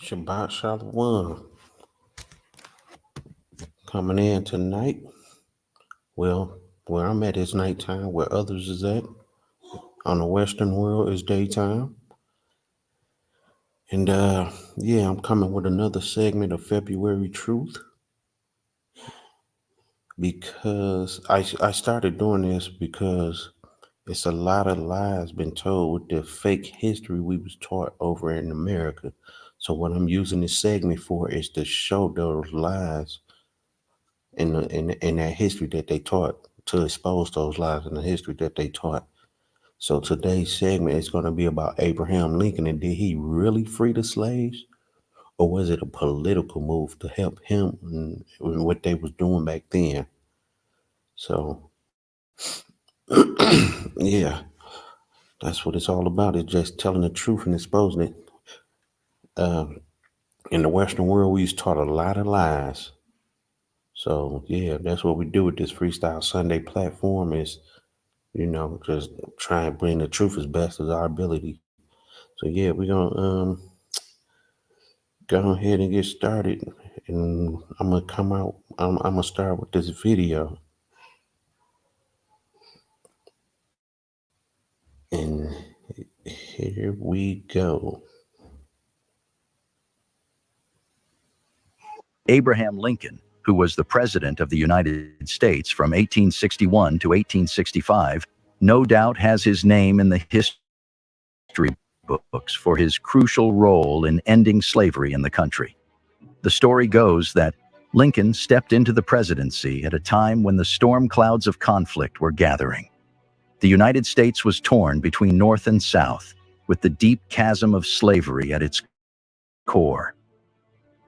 Shabbat Shalom coming in tonight. Well, where I'm at is nighttime. Where others is at on the Western world is daytime. And yeah, I'm coming with another segment of February Truth because I started doing this because it's a lot of lies been told with the fake history we was taught over in America. So what I'm using this segment for is to show those lies in that history that they taught, to expose those lies in the history that they taught. So today's segment is going to be about Abraham Lincoln, and did he really free the slaves, or was it a political move to help him in what they was doing back then? So yeah, that's what it's all about. It's just telling the truth and exposing it. In the Western world, we was taught a lot of lies. So yeah, that's what we do with this Freestyle Sunday platform is, just try and bring the truth as best as our ability. So yeah, we're gonna go ahead and get started, and I'm gonna come out. I'm gonna start with this video, and here we go. Abraham Lincoln, who was the President of the United States from 1861 to 1865, no doubt has his name in the history books for his crucial role in ending slavery in the country. The story goes that Lincoln stepped into the presidency at a time when the storm clouds of conflict were gathering. The United States was torn between North and South, with the deep chasm of slavery at its core.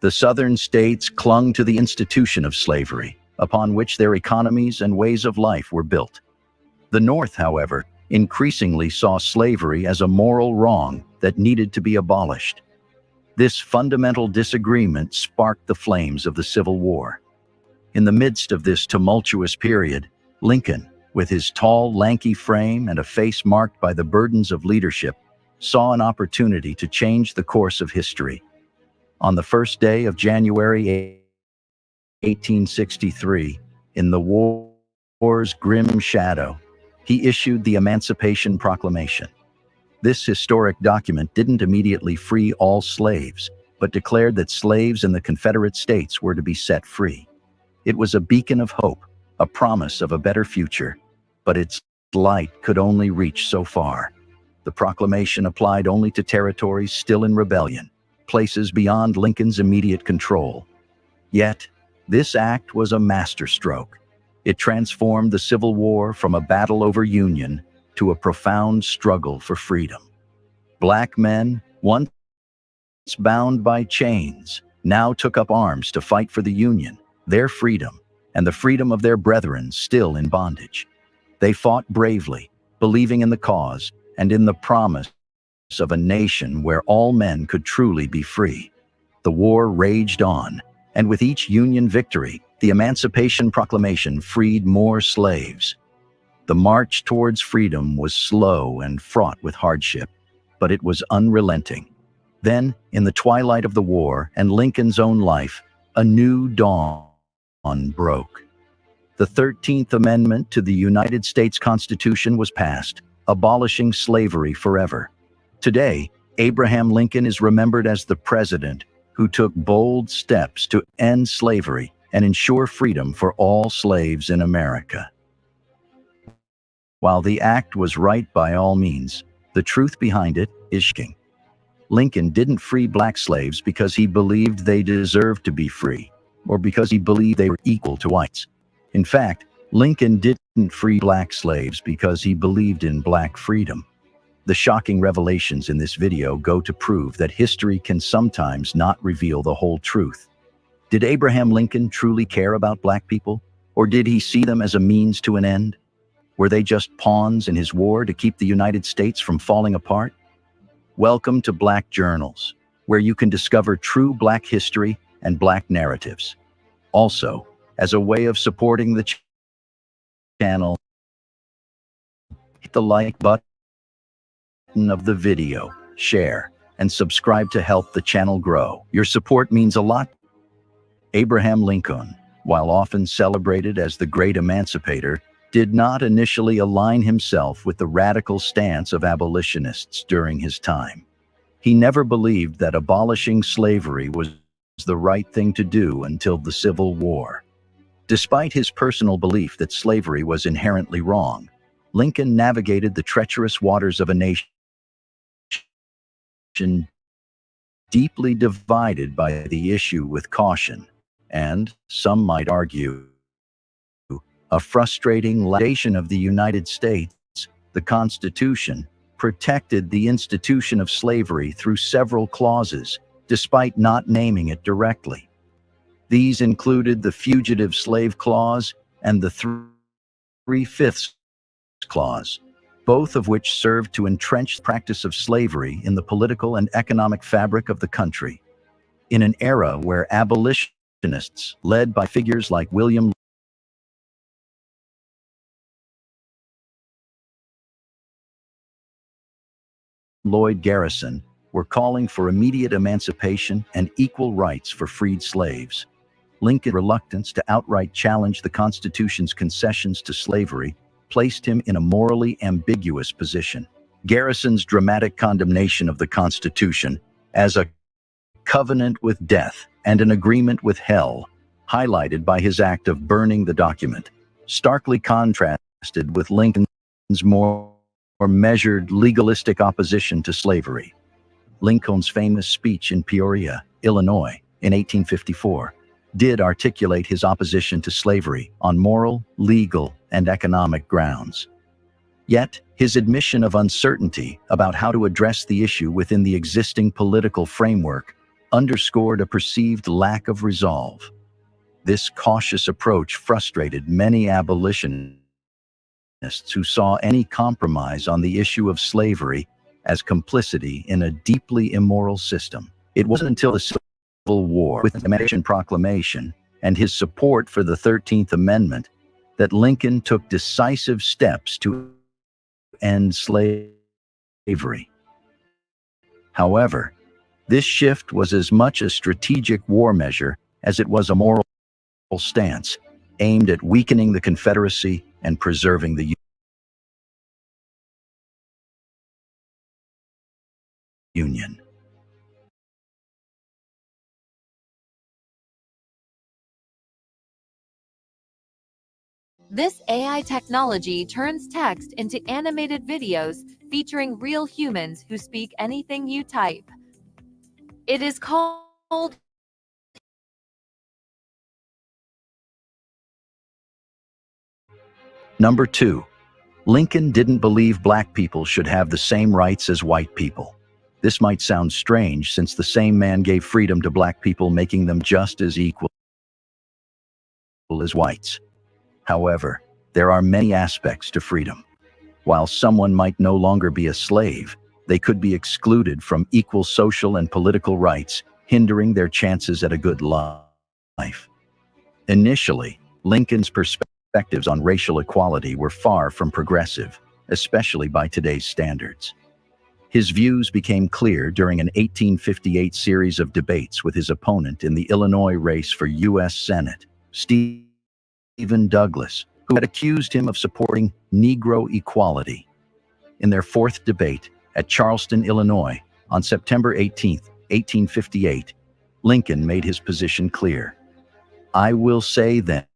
The Southern states clung to the institution of slavery, upon which their economies and ways of life were built. The North, however, increasingly saw slavery as a moral wrong that needed to be abolished. This fundamental disagreement sparked the flames of the Civil War. In the midst of this tumultuous period, Lincoln, with his tall, lanky frame and a face marked by the burdens of leadership, saw an opportunity to change the course of history. On the first day of January 1863, in the war's grim shadow, he issued the Emancipation Proclamation. This historic document didn't immediately free all slaves, but declared that slaves in the Confederate States were to be set free. It was a beacon of hope, a promise of a better future, but its light could only reach so far. The proclamation applied only to territories still in rebellion, places beyond Lincoln's immediate control. Yet, this act was a masterstroke. It transformed the Civil War from a battle over Union to a profound struggle for freedom. Black men, once bound by chains, now took up arms to fight for the Union, their freedom, and the freedom of their brethren still in bondage. They fought bravely, believing in the cause and in the promise of a nation where all men could truly be free. The war raged on, and with each Union victory, the Emancipation Proclamation freed more slaves. The march towards freedom was slow and fraught with hardship, but it was unrelenting. Then, in the twilight of the war and Lincoln's own life, a new dawn broke. The 13th Amendment to the United States Constitution was passed, abolishing slavery forever. Today, Abraham Lincoln is remembered as the president who took bold steps to end slavery and ensure freedom for all slaves in America. While the act was right by all means, the truth behind it is shocking. Lincoln didn't free black slaves because he believed they deserved to be free, or because he believed they were equal to whites. In fact, Lincoln didn't free black slaves because he believed in black freedom. The shocking revelations in this video go to prove that history can sometimes not reveal the whole truth. Did Abraham Lincoln truly care about black people, or did he see them as a means to an end? Were they just pawns in his war to keep the United States from falling apart? Welcome to Black Journals, where you can discover true black history and black narratives. Also, as a way of supporting the channel, hit the like button of the video, share, and subscribe to help the channel grow. Your support means a lot. Abraham Lincoln, while often celebrated as the great emancipator, did not initially align himself with the radical stance of abolitionists during his time. He never believed that abolishing slavery was the right thing to do until the Civil War. Despite his personal belief that slavery was inherently wrong, Lincoln navigated the treacherous waters of a nation deeply divided by the issue with caution, and, some might argue, a frustrating foundation of the United States. The Constitution protected the institution of slavery through several clauses, despite not naming it directly. These included the Fugitive Slave Clause and the Three-Fifths Clause, both of which served to entrench the practice of slavery in the political and economic fabric of the country. In an era where abolitionists, led by figures like William Lloyd Garrison, were calling for immediate emancipation and equal rights for freed slaves, Lincoln's reluctance to outright challenge the Constitution's concessions to slavery placed him in a morally ambiguous position. Garrison's dramatic condemnation of the Constitution as a covenant with death and an agreement with hell, highlighted by his act of burning the document, starkly contrasted with Lincoln's more measured, legalistic opposition to slavery. Lincoln's famous speech in Peoria, Illinois, in 1854, did articulate his opposition to slavery on moral, legal, and economic grounds. Yet, his admission of uncertainty about how to address the issue within the existing political framework underscored a perceived lack of resolve. This cautious approach frustrated many abolitionists who saw any compromise on the issue of slavery as complicity in a deeply immoral system. It wasn't until the Civil War, with the Emancipation Proclamation and his support for the 13th Amendment, that Lincoln took decisive steps to end slavery. However, this shift was as much a strategic war measure as it was a moral stance, aimed at weakening the Confederacy and preserving the Union. This AI technology turns text into animated videos featuring real humans who speak anything you type. It is called Number 2. Lincoln didn't believe black people should have the same rights as white people. This might sound strange since the same man gave freedom to black people, making them just as equal as whites. However, there are many aspects to freedom. While someone might no longer be a slave, they could be excluded from equal social and political rights, hindering their chances at a good life. Initially, Lincoln's perspectives on racial equality were far from progressive, especially by today's standards. His views became clear during an 1858 series of debates with his opponent in the Illinois race for U.S. Senate, Stephen Douglas, who had accused him of supporting Negro equality. In their fourth debate at Charleston, Illinois, on September 18, 1858, Lincoln made his position clear. "I will say then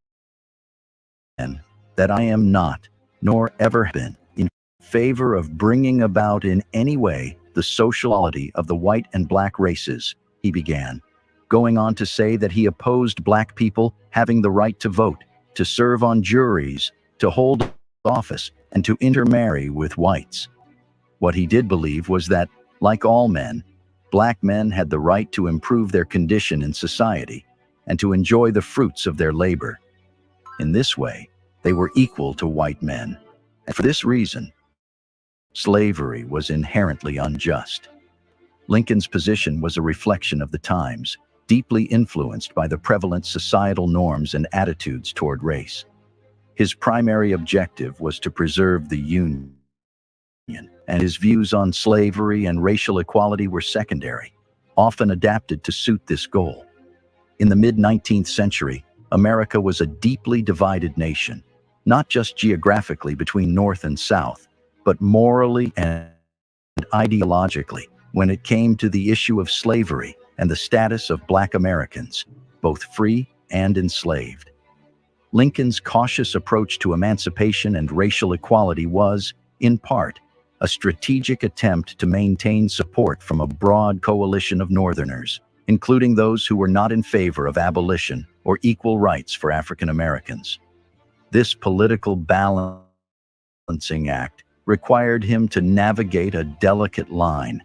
that I am not, nor ever have been, in favor of bringing about in any way the social equality of the white and black races," he began, going on to say that he opposed black people having the right to vote, to serve on juries, to hold office, and to intermarry with whites. What he did believe was that, like all men, black men had the right to improve their condition in society and to enjoy the fruits of their labor. In this way, they were equal to white men, and for this reason, slavery was inherently unjust. Lincoln's position was a reflection of the times, deeply influenced by the prevalent societal norms and attitudes toward race. His primary objective was to preserve the Union and his views on slavery and racial equality were secondary, often adapted to suit this goal. In the mid-19th century, America was a deeply divided nation, not just geographically between North and South, but morally and ideologically when it came to the issue of slavery and the status of Black Americans, both free and enslaved. Lincoln's cautious approach to emancipation and racial equality was, in part, a strategic attempt to maintain support from a broad coalition of Northerners, including those who were not in favor of abolition or equal rights for African Americans. This political balancing act required him to navigate a delicate line,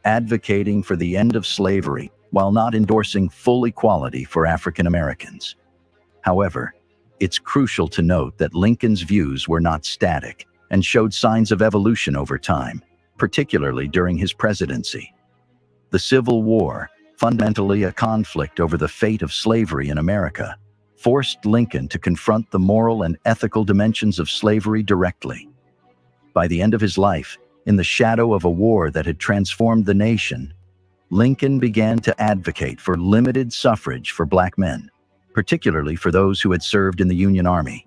advocating for the end of slavery while not endorsing full equality for African Americans. However, it's crucial to note that Lincoln's views were not static and showed signs of evolution over time, particularly during his presidency. The Civil War, fundamentally a conflict over the fate of slavery in America, forced Lincoln to confront the moral and ethical dimensions of slavery directly. By the end of his life, in the shadow of a war that had transformed the nation, Lincoln began to advocate for limited suffrage for Black men, particularly for those who had served in the Union Army.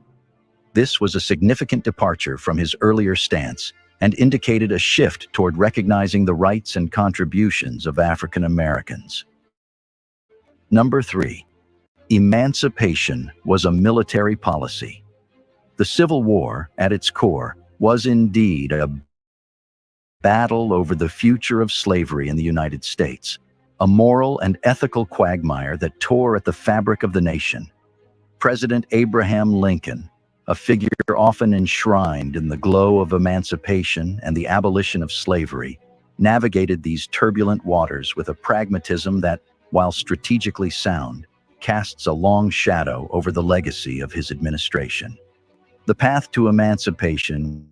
This was a significant departure from his earlier stance and indicated a shift toward recognizing the rights and contributions of African Americans. Number 3. Emancipation was a military policy. The Civil War, at its core, was indeed a battle over the future of slavery in the United States, a moral and ethical quagmire that tore at the fabric of the nation. President Abraham Lincoln, a figure often enshrined in the glow of emancipation and the abolition of slavery, navigated these turbulent waters with a pragmatism that, while strategically sound, casts a long shadow over the legacy of his administration. The path to emancipation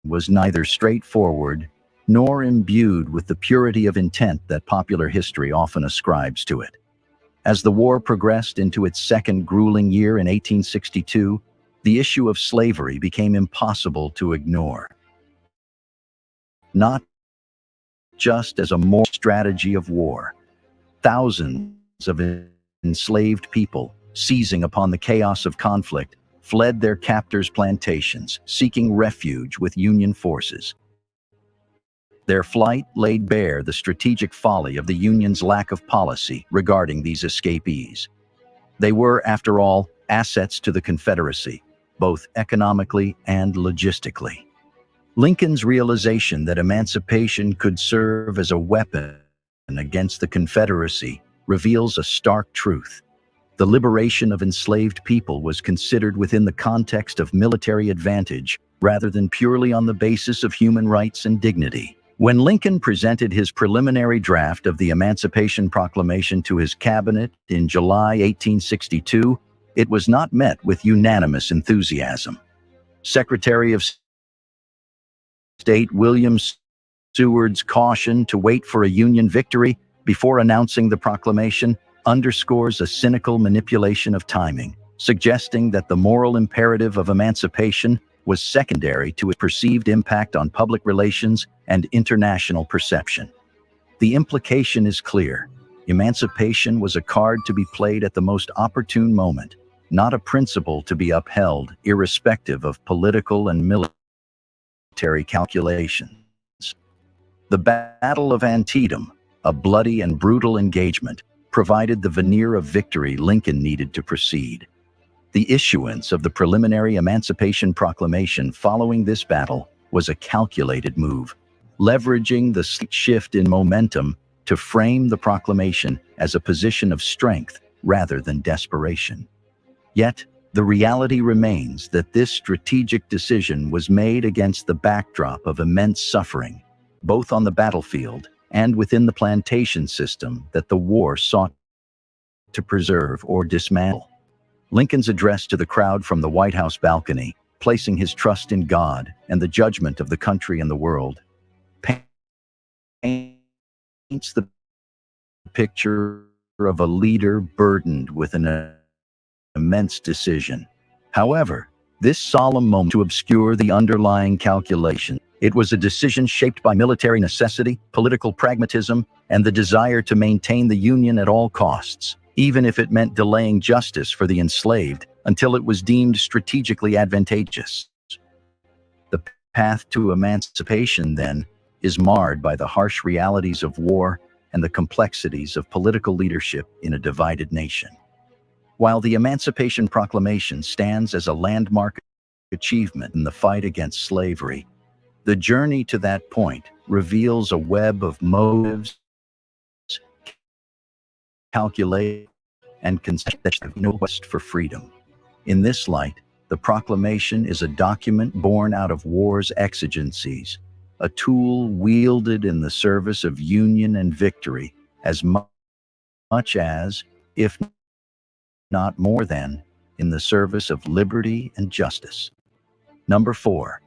was neither straightforward nor imbued with the purity of intent that popular history often ascribes to it. As the war progressed into its second grueling year in 1862, the issue of slavery became impossible to ignore. Not just as a moral strategy of war, thousands of enslaved people, seizing upon the chaos of conflict, fled their captors' plantations, seeking refuge with Union forces. Their flight laid bare the strategic folly of the Union's lack of policy regarding these escapees. They were, after all, assets to the Confederacy, both economically and logistically. Lincoln's realization that emancipation could serve as a weapon against the Confederacy reveals a stark truth. The liberation of enslaved people was considered within the context of military advantage rather than purely on the basis of human rights and dignity. When Lincoln presented his preliminary draft of the Emancipation Proclamation to his cabinet in July 1862, it was not met with unanimous enthusiasm. Secretary of State William Seward's caution to wait for a Union victory before announcing the proclamation underscores a cynical manipulation of timing, suggesting that the moral imperative of emancipation was secondary to its perceived impact on public relations and international perception. The implication is clear. Emancipation was a card to be played at the most opportune moment, not a principle to be upheld irrespective of political and military calculations. The Battle of Antietam, a bloody and brutal engagement, provided the veneer of victory Lincoln needed to proceed. The issuance of the preliminary Emancipation Proclamation following this battle was a calculated move, leveraging the shift in momentum to frame the proclamation as a position of strength rather than desperation. Yet, the reality remains that this strategic decision was made against the backdrop of immense suffering, both on the battlefield and within the plantation system that the war sought to preserve or dismantle. Lincoln's address to the crowd from the White House balcony, placing his trust in God and the judgment of the country and the world, paints the picture of a leader burdened with an immense decision. However, this solemn moment to obscure the underlying calculation It was a decision shaped by military necessity, political pragmatism, and the desire to maintain the Union at all costs, even if it meant delaying justice for the enslaved until it was deemed strategically advantageous. The path to emancipation, then, is marred by the harsh realities of war and the complexities of political leadership in a divided nation. While the Emancipation Proclamation stands as a landmark achievement in the fight against slavery, the journey to that point reveals a web of motives, calculate, and concessions that have no quest for freedom. In this light, the proclamation is a document born out of war's exigencies, a tool wielded in the service of union and victory as much as, if not more than, in the service of liberty and justice. Number 4.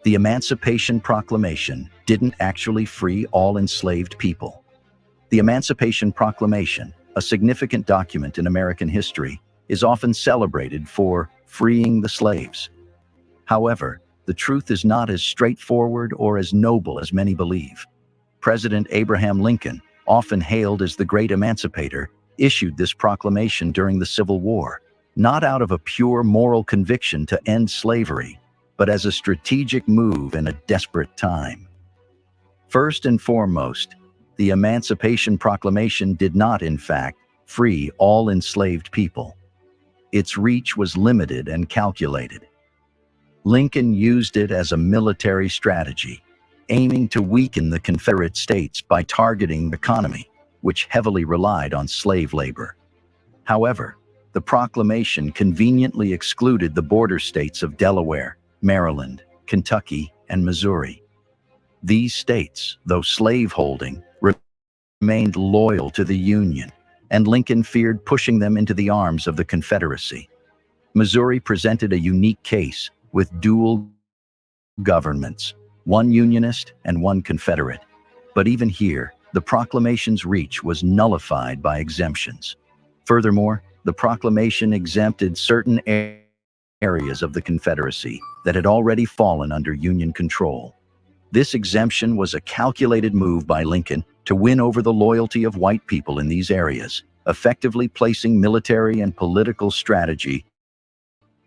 The Emancipation Proclamation didn't actually free all enslaved people. The Emancipation Proclamation, a significant document in American history, is often celebrated for freeing the slaves. However, the truth is not as straightforward or as noble as many believe. President Abraham Lincoln, often hailed as the Great Emancipator, issued this proclamation during the Civil War, not out of a pure moral conviction to end slavery, but as a strategic move in a desperate time. First and foremost, the Emancipation Proclamation did not, in fact, free all enslaved people. Its reach was limited and calculated. Lincoln used it as a military strategy, aiming to weaken the Confederate States by targeting the economy, which heavily relied on slave labor. However, the proclamation conveniently excluded the border states of Delaware, Maryland, Kentucky, and Missouri. These states, though slaveholding, remained loyal to the Union, and Lincoln feared pushing them into the arms of the Confederacy. Missouri presented a unique case with dual governments, one Unionist and one Confederate. But even here, the proclamation's reach was nullified by exemptions. Furthermore, the proclamation exempted certain areas of the Confederacy that had already fallen under Union control. This exemption was a calculated move by Lincoln to win over the loyalty of white people in these areas, effectively placing military and political strategy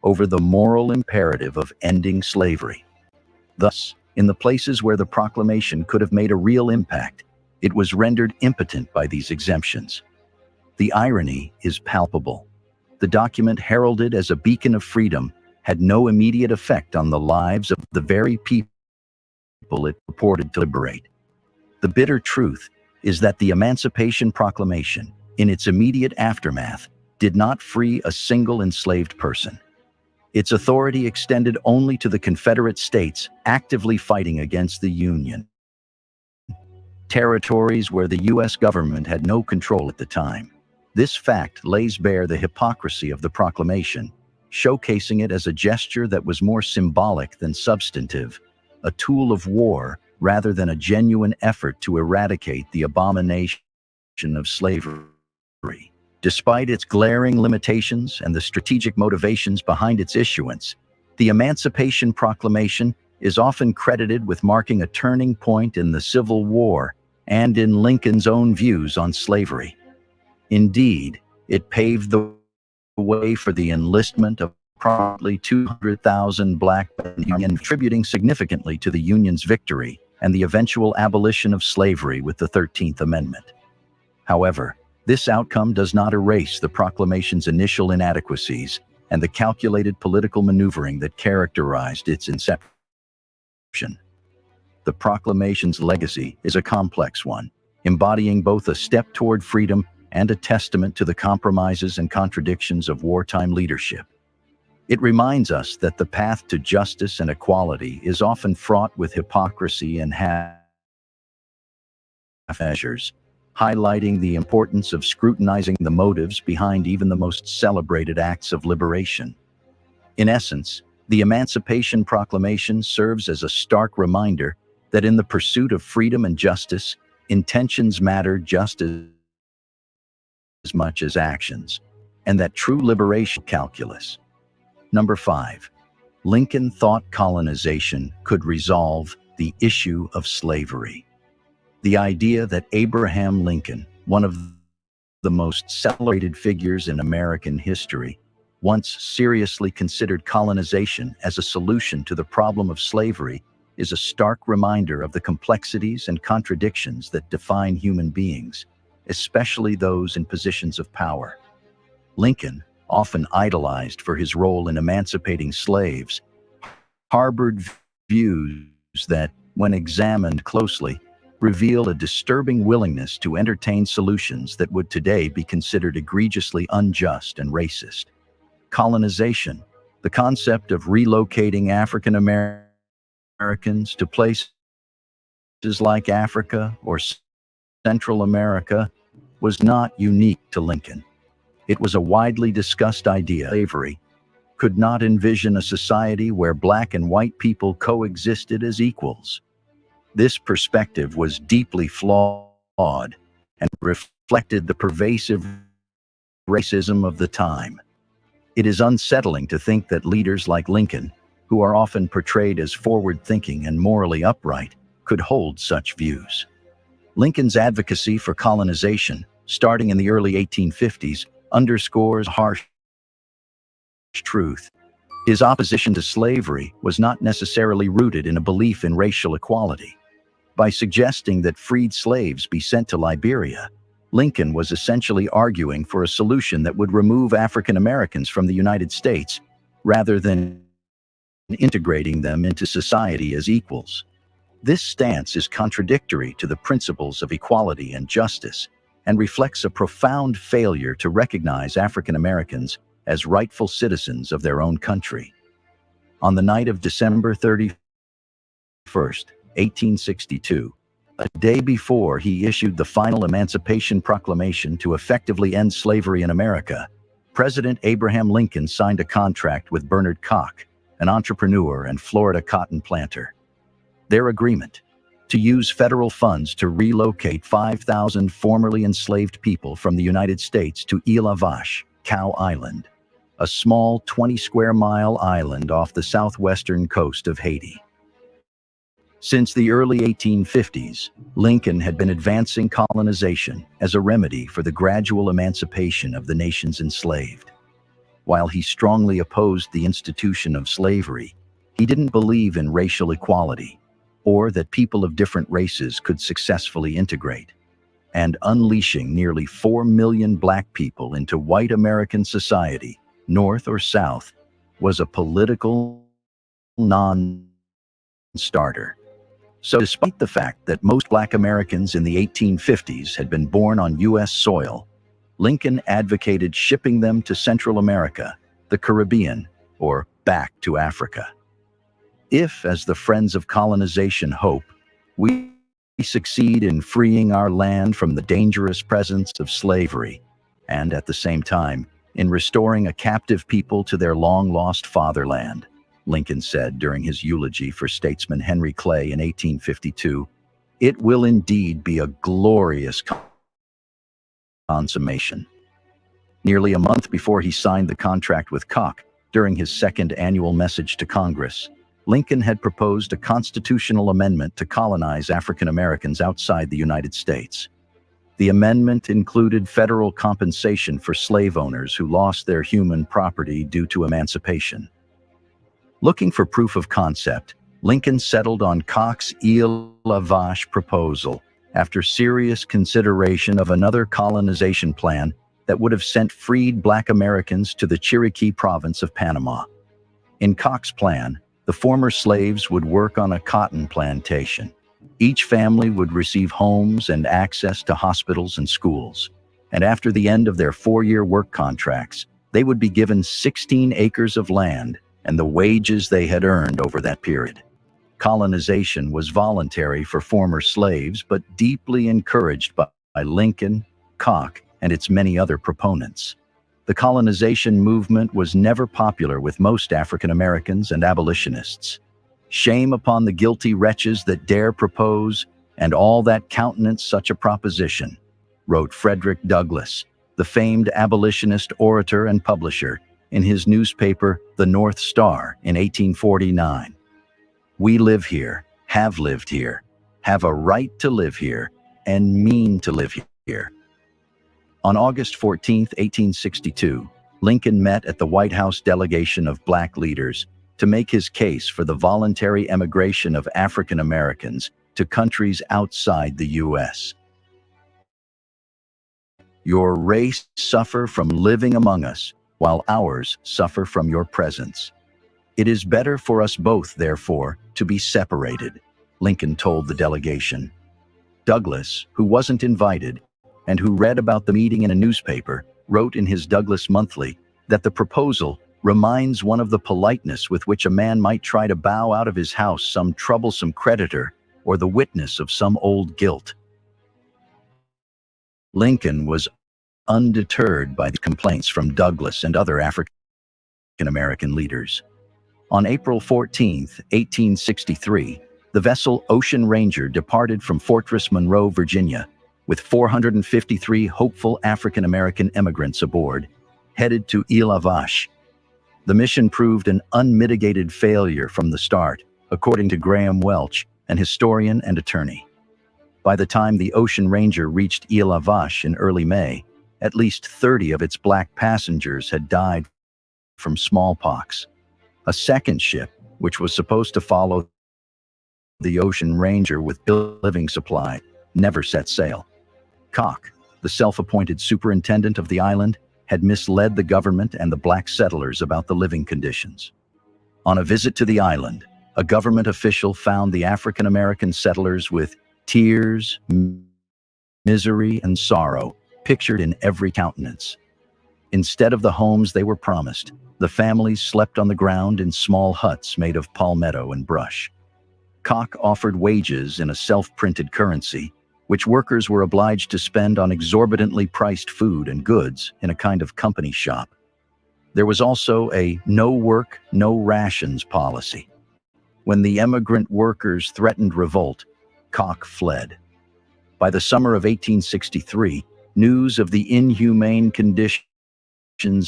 over the moral imperative of ending slavery. Thus, in the places where the proclamation could have made a real impact, it was rendered impotent by these exemptions. The irony is palpable. The document, heralded as a beacon of freedom, had no immediate effect on the lives of the very people it purported to liberate. The bitter truth is that the Emancipation Proclamation, in its immediate aftermath, did not free a single enslaved person. Its authority extended only to the Confederate States actively fighting against the Union, territories where the U.S. government had no control at the time. This fact lays bare the hypocrisy of the proclamation, showcasing it as a gesture that was more symbolic than substantive, a tool of war rather than a genuine effort to eradicate the abomination of slavery. Despite its glaring limitations and the strategic motivations behind its issuance, the Emancipation Proclamation is often credited with marking a turning point in the Civil War and in Lincoln's own views on slavery. Indeed, it paved the way for the enlistment of approximately 200,000 black men, contributing significantly to the Union's victory and the eventual abolition of slavery with the 13th Amendment. However, this outcome does not erase the proclamation's initial inadequacies and the calculated political maneuvering that characterized its inception. The proclamation's legacy is a complex one, embodying both a step toward freedom and a testament to the compromises and contradictions of wartime leadership. It reminds us that the path to justice and equality is often fraught with hypocrisy and half-measures, highlighting the importance of scrutinizing the motives behind even the most celebrated acts of liberation. In essence, the Emancipation Proclamation serves as a stark reminder that in the pursuit of freedom and justice, intentions matter just as much as actions, and that true liberation calculus. Number 5. Lincoln thought colonization could resolve the issue of slavery. The idea that Abraham Lincoln, one of the most celebrated figures in American history, once seriously considered colonization as a solution to the problem of slavery is a stark reminder of the complexities and contradictions that define human beings, especially those in positions of power. Lincoln, often idolized for his role in emancipating slaves, harbored views that, when examined closely, reveal a disturbing willingness to entertain solutions that would today be considered egregiously unjust and racist. Colonization, the concept of relocating African Americans to places like Africa or Central America, was not unique to Lincoln. It was a widely discussed idea. Slavery could not envision a society where black and white people coexisted as equals. This perspective was deeply flawed and reflected the pervasive racism of the time. It is unsettling to think that leaders like Lincoln, who are often portrayed as forward-thinking and morally upright, could hold such views. Lincoln's advocacy for colonization, starting in the early 1850s, underscores harsh truth. His opposition to slavery was not necessarily rooted in a belief in racial equality. By suggesting that freed slaves be sent to Liberia, Lincoln was essentially arguing for a solution that would remove African Americans from the United States, rather than integrating them into society as equals. This stance is contradictory to the principles of equality and justice, and reflects a profound failure to recognize African Americans as rightful citizens of their own country. On the night of December 31st, 1862, a day before he issued the final Emancipation Proclamation to effectively end slavery in America, President Abraham Lincoln signed a contract with Bernard Koch, an entrepreneur and Florida cotton planter. Their agreement, to use federal funds to relocate 5,000 formerly enslaved people from the United States to Île aux Vaches, Cow Island, a small 20-square-mile island off the southwestern coast of Haiti. Since the early 1850s, Lincoln had been advancing colonization as a remedy for the gradual emancipation of the nations enslaved. While he strongly opposed the institution of slavery, he didn't believe in racial equality, or that people of different races could successfully integrate. And unleashing nearly 4 million black people into white American society, North or South, was a political non-starter. So despite the fact that most black Americans in the 1850s had been born on U.S. soil, Lincoln advocated shipping them to Central America, the Caribbean, or back to Africa. If, as the Friends of Colonization hope, we succeed in freeing our land from the dangerous presence of slavery, and at the same time, in restoring a captive people to their long-lost fatherland, Lincoln said during his eulogy for statesman Henry Clay in 1852, it will indeed be a glorious consummation. Nearly a month before he signed the contract with Koch, during his second annual message to Congress, Lincoln had proposed a constitutional amendment to colonize African Americans outside the United States. The amendment included federal compensation for slave owners who lost their human property due to emancipation. Looking for proof of concept, Lincoln settled on Koch's Île aux Vaches proposal after serious consideration of another colonization plan that would have sent freed black Americans to the Chiriquí province of Panama. In Koch's plan, the former slaves would work on a cotton plantation. Each family would receive homes and access to hospitals and schools. And after the end of their 4-year work contracts, they would be given 16 acres of land and the wages they had earned over that period. Colonization was voluntary for former slaves, but deeply encouraged by Lincoln, Koch, and its many other proponents. The colonization movement was never popular with most African Americans and abolitionists. Shame upon the guilty wretches that dare propose, and all that countenance such a proposition, wrote Frederick Douglass, the famed abolitionist orator and publisher, in his newspaper, The North Star, in 1849. We live here, have lived here, have a right to live here, and mean to live here. On August 14, 1862, Lincoln met at the White House delegation of black leaders to make his case for the voluntary emigration of African Americans to countries outside the U.S. Your race suffer from living among us, while ours suffer from your presence. It is better for us both, therefore, to be separated, Lincoln told the delegation. Douglas, who wasn't invited, and who read about the meeting in a newspaper, wrote in his Douglas Monthly that the proposal reminds one of the politeness with which a man might try to bow out of his house some troublesome creditor or the witness of some old guilt. Lincoln was undeterred by the complaints from Douglas and other African American leaders. On April 14, 1863, the vessel Ocean Ranger departed from Fortress Monroe, Virginia, with 453 hopeful African American immigrants aboard, headed to Ile La Vache. The mission proved an unmitigated failure from the start, according to Graham Welch, an historian and attorney. By the time the Ocean Ranger reached Ile La Vache in early May, at least 30 of its black passengers had died from smallpox. A second ship, which was supposed to follow the Ocean Ranger with living supply, never set sail. Koch, the self-appointed superintendent of the island, had misled the government and the black settlers about the living conditions. On a visit to the island, a government official found the African American settlers with tears, misery, and sorrow pictured in every countenance. Instead of the homes they were promised, the families slept on the ground in small huts made of palmetto and brush. Koch offered wages in a self-printed currency, which workers were obliged to spend on exorbitantly priced food and goods in a kind of company shop. There was also a no work, no rations policy. When the emigrant workers threatened revolt, Koch fled. By the summer of 1863, news of the inhumane conditions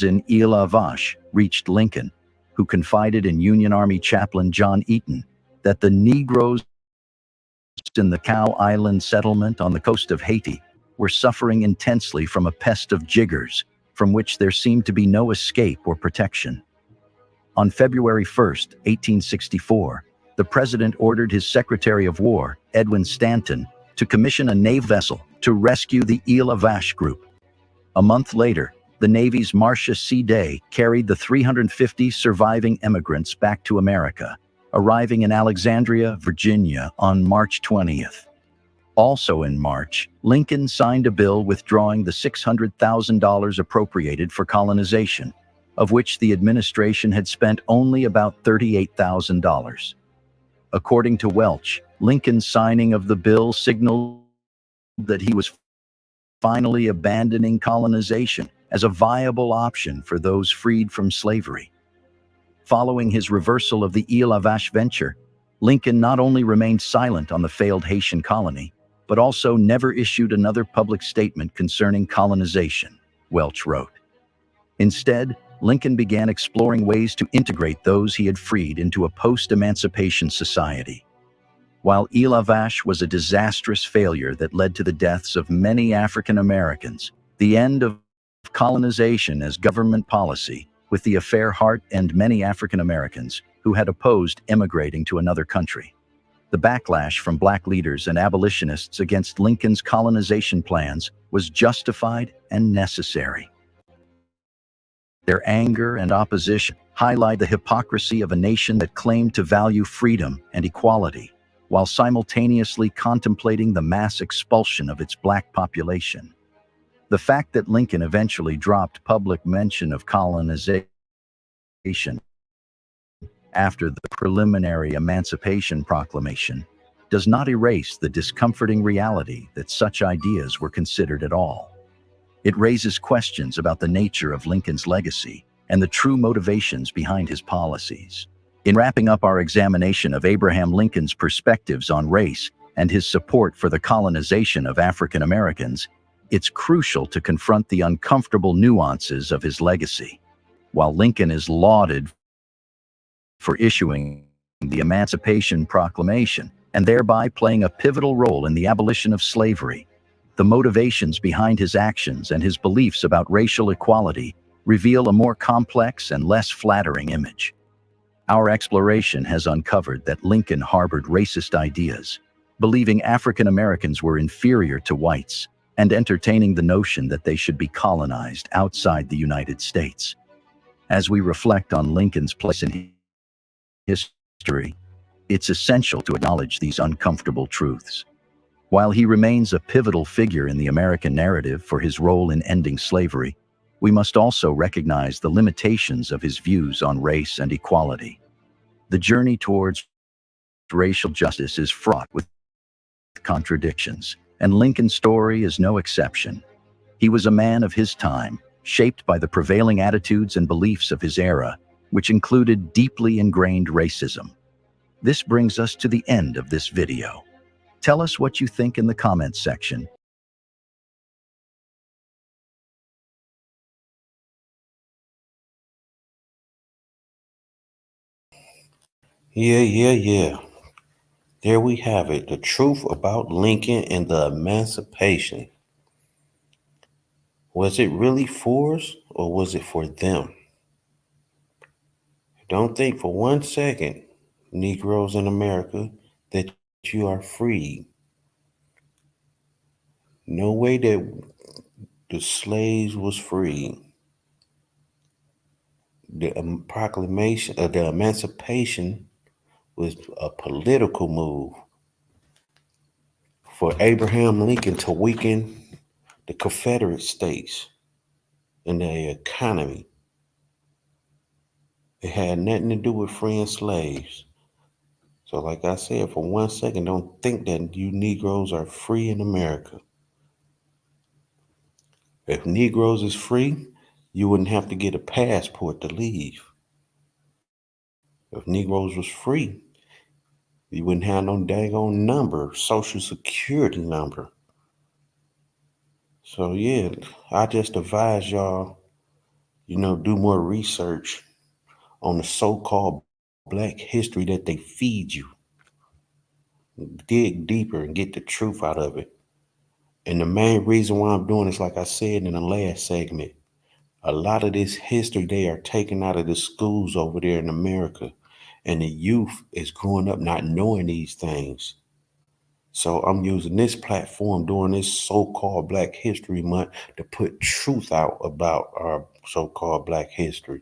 in Ile La Vache reached Lincoln, who confided in Union Army chaplain John Eaton that the Negroes in the Cow Island settlement on the coast of Haiti were suffering intensely from a pest of jiggers, from which there seemed to be no escape or protection. On February 1, 1864, the President ordered his Secretary of War, Edwin Stanton, to commission a naval vessel to rescue the Ile La Vache group. A month later, the Navy's Marcia C. Day carried the 350 surviving immigrants back to America, arriving in Alexandria, Virginia on March 20th. Also in March, Lincoln signed a bill withdrawing the $600,000 appropriated for colonization, of which the administration had spent only about $38,000. According to Welch, Lincoln's signing of the bill signaled that he was finally abandoning colonization as a viable option for those freed from slavery. Following his reversal of the Ile La Vache venture, Lincoln not only remained silent on the failed Haitian colony, but also never issued another public statement concerning colonization, Welch wrote. Instead, Lincoln began exploring ways to integrate those he had freed into a post-emancipation society. While Ile La Vache was a disastrous failure that led to the deaths of many African Americans, the end of colonization as government policy, with the affair Hart and many African Americans who had opposed immigrating to another country. The backlash from black leaders and abolitionists against Lincoln's colonization plans was justified and necessary. Their anger and opposition highlight the hypocrisy of a nation that claimed to value freedom and equality, while simultaneously contemplating the mass expulsion of its black population. The fact that Lincoln eventually dropped public mention of colonization after the preliminary Emancipation Proclamation does not erase the discomforting reality that such ideas were considered at all. It raises questions about the nature of Lincoln's legacy and the true motivations behind his policies. In wrapping up our examination of Abraham Lincoln's perspectives on race and his support for the colonization of African Americans, it's crucial to confront the uncomfortable nuances of his legacy. While Lincoln is lauded for issuing the Emancipation Proclamation, and thereby playing a pivotal role in the abolition of slavery. The motivations behind his actions and his beliefs about racial equality reveal a more complex and less flattering image. Our exploration has uncovered that Lincoln harbored racist ideas, believing African Americans were inferior to whites, and entertaining the notion that they should be colonized outside the United States. As we reflect on Lincoln's place in history, it's essential to acknowledge these uncomfortable truths. While he remains a pivotal figure in the American narrative for his role in ending slavery, we must also recognize the limitations of his views on race and equality. The journey towards racial justice is fraught with contradictions, and Lincoln's story is no exception. He was a man of his time, shaped by the prevailing attitudes and beliefs of his era, which included deeply ingrained racism. This brings us to the end of this video. Tell us what you think in the comments section. Yeah. There we have it. The truth about Lincoln and the emancipation. Was it really for us or was it for them? Don't think for 1 second, Negroes in America, that you are free. No way that the slaves was free. The proclamation of the emancipation was a political move for Abraham Lincoln to weaken the Confederate States and their economy. It had nothing to do with freeing slaves. So like I said, for 1 second, don't think that you Negroes are free in America. If Negroes is free, you wouldn't have to get a passport to leave. If Negroes was free, you wouldn't have no daggone number, social security number. So yeah, I just advise y'all, do more research on the so-called Black history that they feed you. Dig deeper and get the truth out of it. And the main reason why I'm doing this, like I said in the last segment, a lot of this history they are taking out of the schools over there in America. And the youth is growing up not knowing these things. So I'm using this platform during this so-called Black History Month to put truth out about our so-called Black history.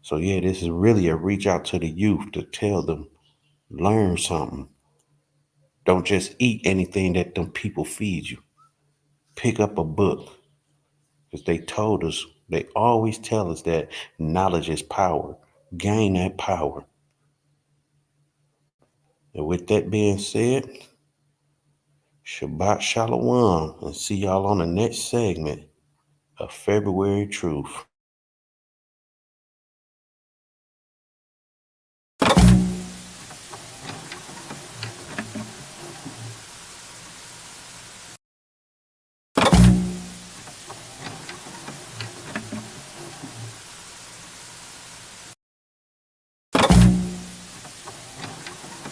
So yeah, this is really a reach out to the youth to tell them, learn something. Don't just eat anything that them people feed you. Pick up a book. Because they always tell us that knowledge is power. Gain that power. And with that being said, Shabbat Shalom, and see y'all on the next segment of February Truth.